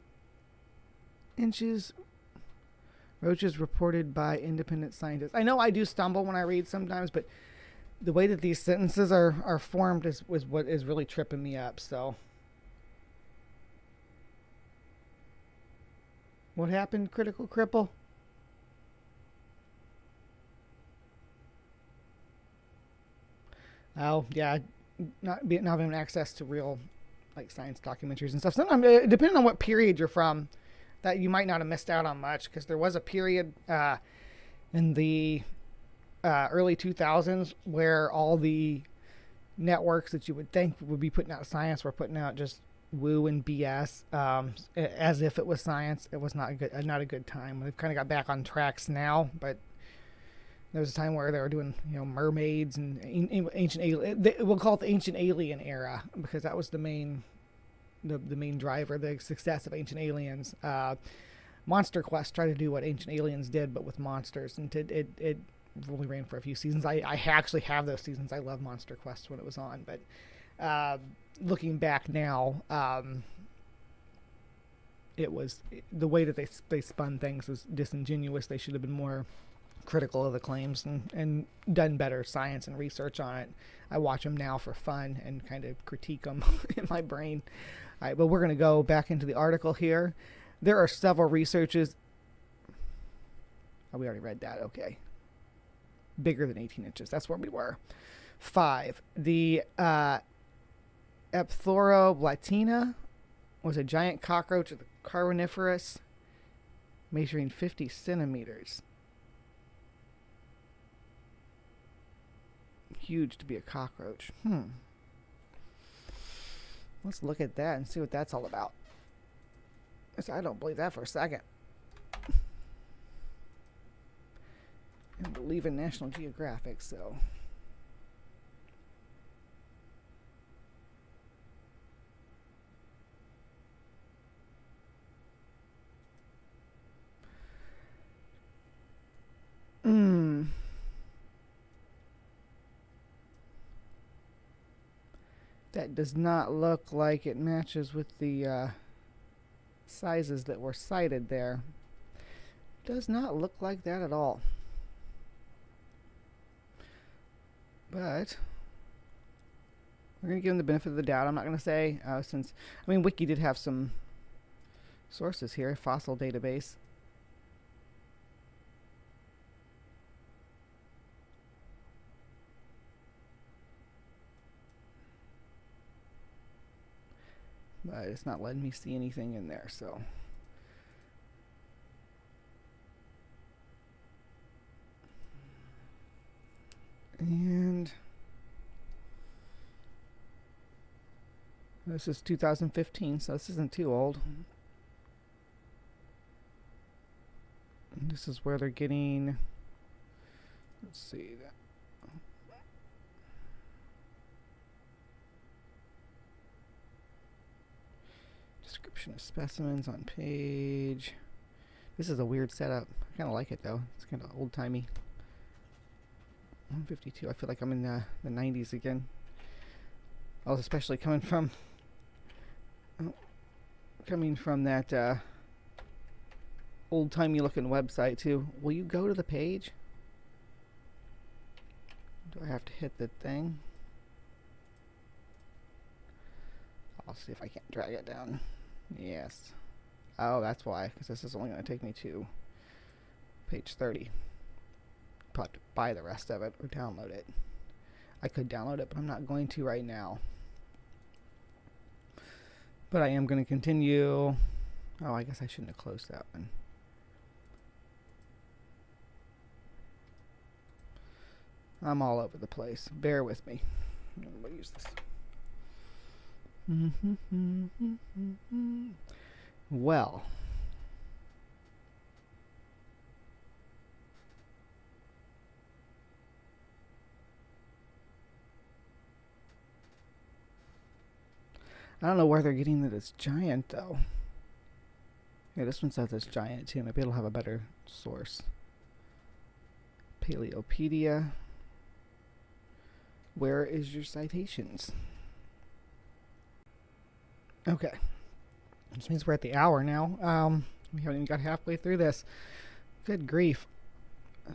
inches. Roaches reported by independent scientists. I know I do stumble when I read sometimes, but the way that these sentences are formed is what is really tripping me up. So what happened, Critical Cripple? Oh, yeah, not having access to real, like, science documentaries and stuff. Sometimes, depending on what period you're from, that you might not have missed out on much, because there was a period in the early 2000s where all the networks that you would think would be putting out science were putting out just woo and BS, as if it was science. It was not a good time. They've kind of got back on tracks now, but there was a time where they were doing, mermaids and ancient alien. We'll call it the ancient alien era, because that was the main driver, the success of Ancient Aliens. Monster Quest tried to do what Ancient Aliens did, but with monsters, and it only ran for a few seasons. I actually have those seasons. I love Monster Quest when it was on, but looking back now, it was the way that they spun things was disingenuous. They should have been more critical of the claims and done better science and research on it. I watch them now for fun and kind of critique them in my brain. All right, but we're going to go back into the article here. There are several researchers. Oh, we already read that. Okay. Bigger than 18 inches. That's where we were. 5. The Epthoroblatina was a giant cockroach of the Carboniferous, measuring 50 centimeters. Huge to be a cockroach. Let's look at that and see what that's all about. I don't believe that for a second. I believe in National Geographic, so. That does not look like it matches with the sizes that were cited there. Does not look like that at all. But we're going to give them the benefit of the doubt. I'm not going to say, Wiki did have some sources here. Fossil database. But it's not letting me see anything in there, so. And This is 2015, so this isn't too old. And this is where they're getting, let's see, that. Description of specimens on page. This is a weird setup. I kind of like it though. It's kind of old-timey. 152. I feel like I'm in the 90s again. I was especially coming from that old-timey looking website too. Will you go to the page? Do I have to hit the thing? I'll see if I can't drag it down. Yes. Oh, that's why, because this is only going to take me to page 30. Probably have to buy the rest of it or download it. I could download it, but I'm not going to right now. But I am going to continue. Oh, I guess I shouldn't have closed that one. I'm all over the place. Bear with me. I'll use this. Well. I don't know where they're getting that it's giant, though. Yeah, this one says it's giant, too. Maybe it'll have a better source. Paleopedia. Where is your citations? Okay. Which means we're at the hour now. We haven't even got halfway through this. Good grief.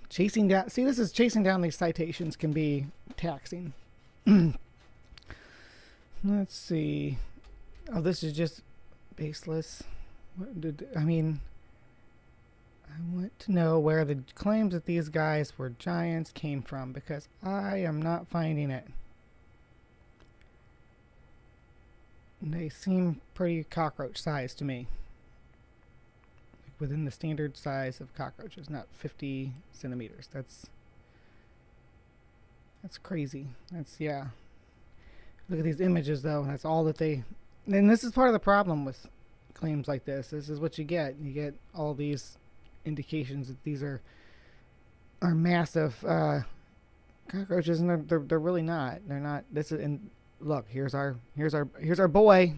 Chasing down... See, this is chasing down these citations can be taxing. Let's see. Oh, this is just baseless. I want to know where the claims that these guys were giants came from, because I am not finding it. They seem pretty cockroach size to me. Like within the standard size of cockroaches, not 50 centimeters. That's crazy. Yeah. Look at these images, though. That's all that they... And this is part of the problem with claims like this. This is what you get. You get all these indications that these are massive cockroaches, and they're really not. They're not. This is... And look, here's our boy.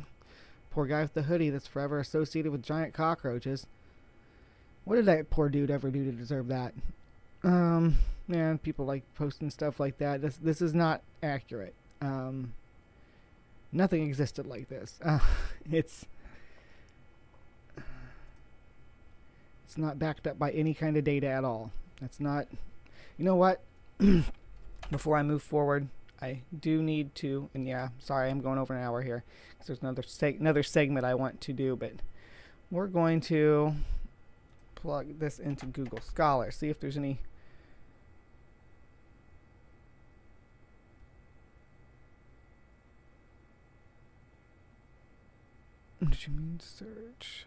Poor guy with the hoodie that's forever associated with giant cockroaches. What did that poor dude ever do to deserve that? Man, people like posting stuff like that. This is not accurate. Nothing existed like this. It's not backed up by any kind of data at all. That's not... You know what? Before I move forward, I do need to... And yeah, sorry, I'm going over an hour here, because there's another segment I want to do, but we're going to plug this into Google Scholar, see if there's any... What did you mean search?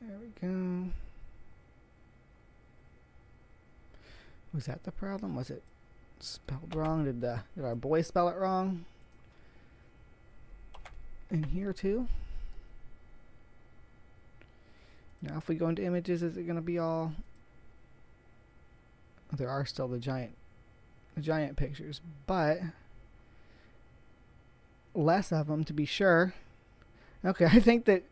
There we go. Was that the problem? Was it spelled wrong? Did our boy spell it wrong? In here too? Now if we go into images, is it going to be all... There are still the giant pictures, but less of them to be sure. Okay, I think that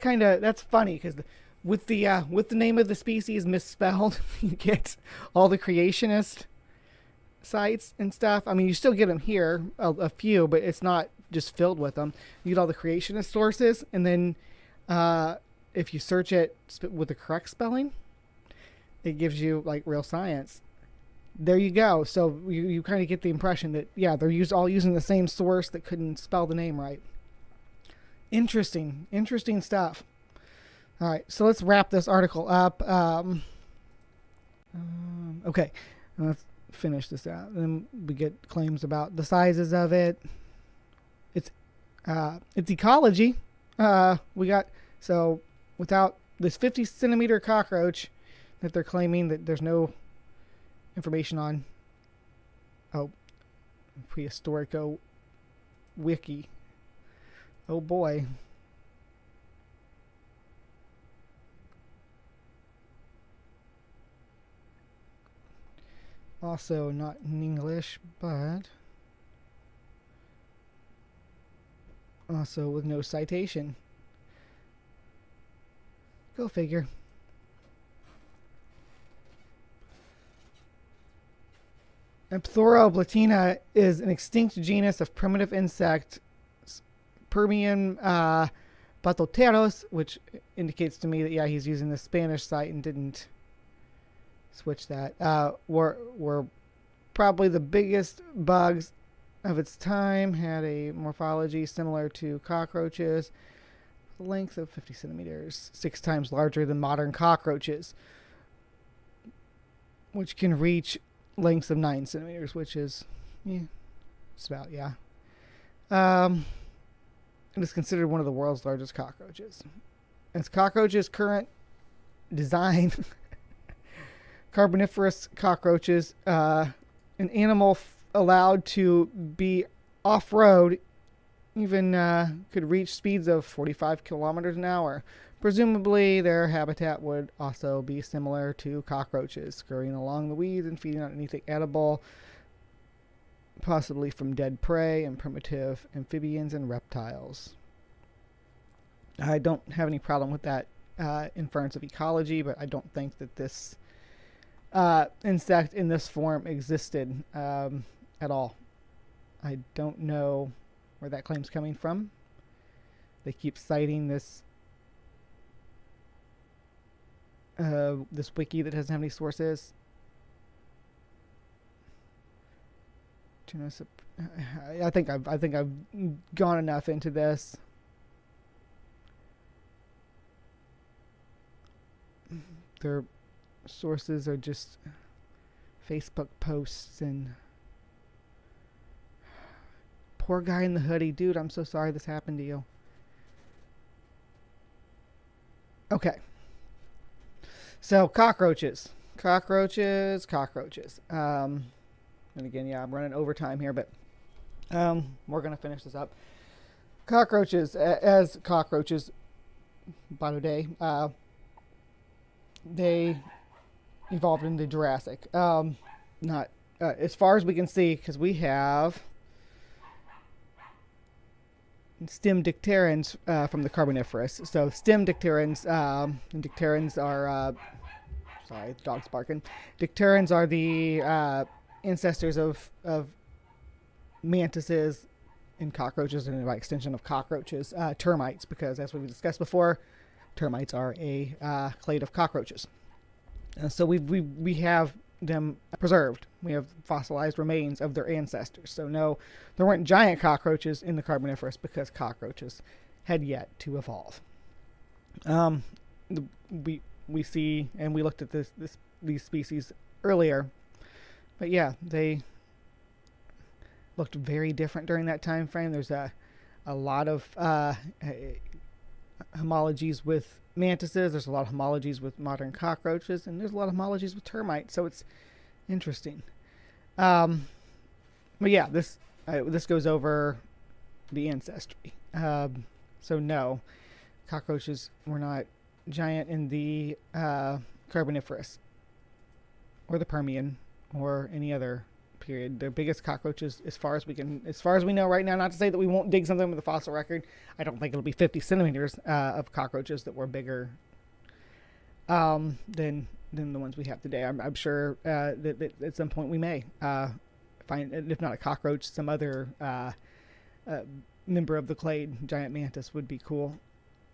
kind of, that's funny, because with the name of the species misspelled, you get all the creationist sites and stuff. I mean, you still get them here, a few, but it's not just filled with them. You get all the creationist sources, and then if you search it with the correct spelling, it gives you like real science. There you go. So you kind of get the impression that, yeah, they're all using the same source that couldn't spell the name right. Interesting stuff. All right, so let's wrap this article up. Okay, let's finish this out. And then we get claims about the sizes of it. It's ecology. We got, so without this 50 centimeter cockroach that they're claiming that there's no information on. Oh, Prehistorico Wiki. Oh boy. Also not in English, but also with no citation. Go figure. Epthoroblatina is an extinct genus of primitive insect, Permian Patoteros, which indicates to me that, yeah, he's using the Spanish site and didn't switch that. Were probably the biggest bugs of its time, had a morphology similar to cockroaches, length of 50 centimeters, 6 times larger than modern cockroaches, which can reach lengths of 9 centimeters, which is, yeah, it's about, yeah. It is considered one of the world's largest cockroaches. Its cockroach's current design, Carboniferous cockroaches, an animal allowed to be off-road, even could reach speeds of 45 kilometers an hour. Presumably, their habitat would also be similar to cockroaches, scurrying along the weeds and feeding on anything edible, possibly from dead prey and primitive amphibians and reptiles. I don't have any problem with that inference of ecology, but I don't think that this insect in this form existed at all. I don't know where that claim's coming from. They keep citing this this wiki that doesn't have any sources. I think I've gone enough into this. Their sources are just Facebook posts and poor guy in the hoodie. Dude, I'm so sorry this happened to you. Okay. So, cockroaches. And again, yeah, I'm running overtime here, but we're going to finish this up. Cockroaches, as cockroaches, by the day, they evolved in the Jurassic. Not as far as we can see, because we have stem dicterans from the Carboniferous. So stem dicterans, and dicterans are, sorry, the dog's barking. Dicterans are the ancestors of mantises and cockroaches, and by extension of cockroaches, termites, because as we discussed before, termites are a clade of cockroaches. So we have them preserved. We have fossilized remains of their ancestors. So no, there weren't giant cockroaches in the Carboniferous because cockroaches had yet to evolve. We see, and we looked at these species earlier, but yeah, they looked very different during that time frame. There's a lot of homologies with mantises. There's a lot of homologies with modern cockroaches, and there's a lot of homologies with termites. So it's interesting. But yeah, this goes over the ancestry. So no, cockroaches were not giant in the Carboniferous or the Permian or any other period. The biggest cockroaches, as far as we know right now, not to say that we won't dig something with the fossil record, I don't think it'll be 50 centimeters of cockroaches that were bigger than the ones we have today. I'm sure that at some point we may find, if not a cockroach, some other member of the clade. Giant mantis would be cool.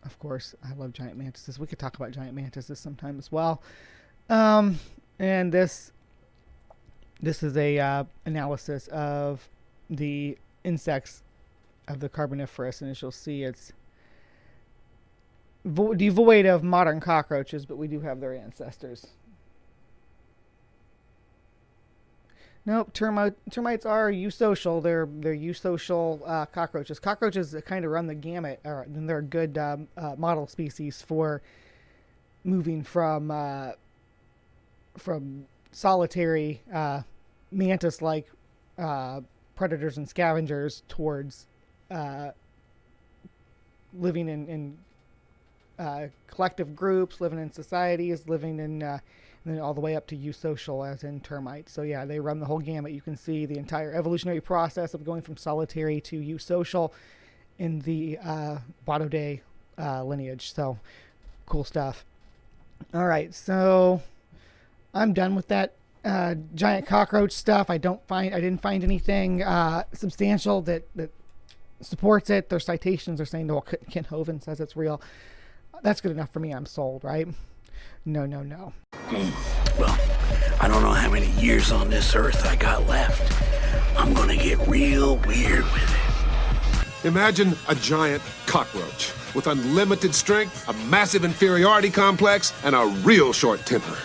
Of course, I love giant mantises. We could talk about giant mantises sometime as well. And this is a analysis of the insects of the Carboniferous, and as you'll see, it's devoid of modern cockroaches, but we do have their ancestors. Nope, termites are eusocial. They're eusocial cockroaches. Cockroaches kind of run the gamut, and they're a good model species for moving from solitary mantis-like predators and scavengers towards living in collective groups, living in societies, living in and then all the way up to eusocial, as in termites. So yeah, they run the whole gamut. You can see the entire evolutionary process of going from solitary to eusocial in the Bottoday lineage. So cool stuff. All right, so I'm done with that giant cockroach stuff. I didn't find anything substantial that supports it. Their citations are saying, well, Kent Hovind says it's real. That's good enough for me. I'm sold, right? No. Well, I don't know how many years on this earth I got left. I'm gonna get real weird with it. Imagine a giant cockroach with unlimited strength, a massive inferiority complex, and a real short temper.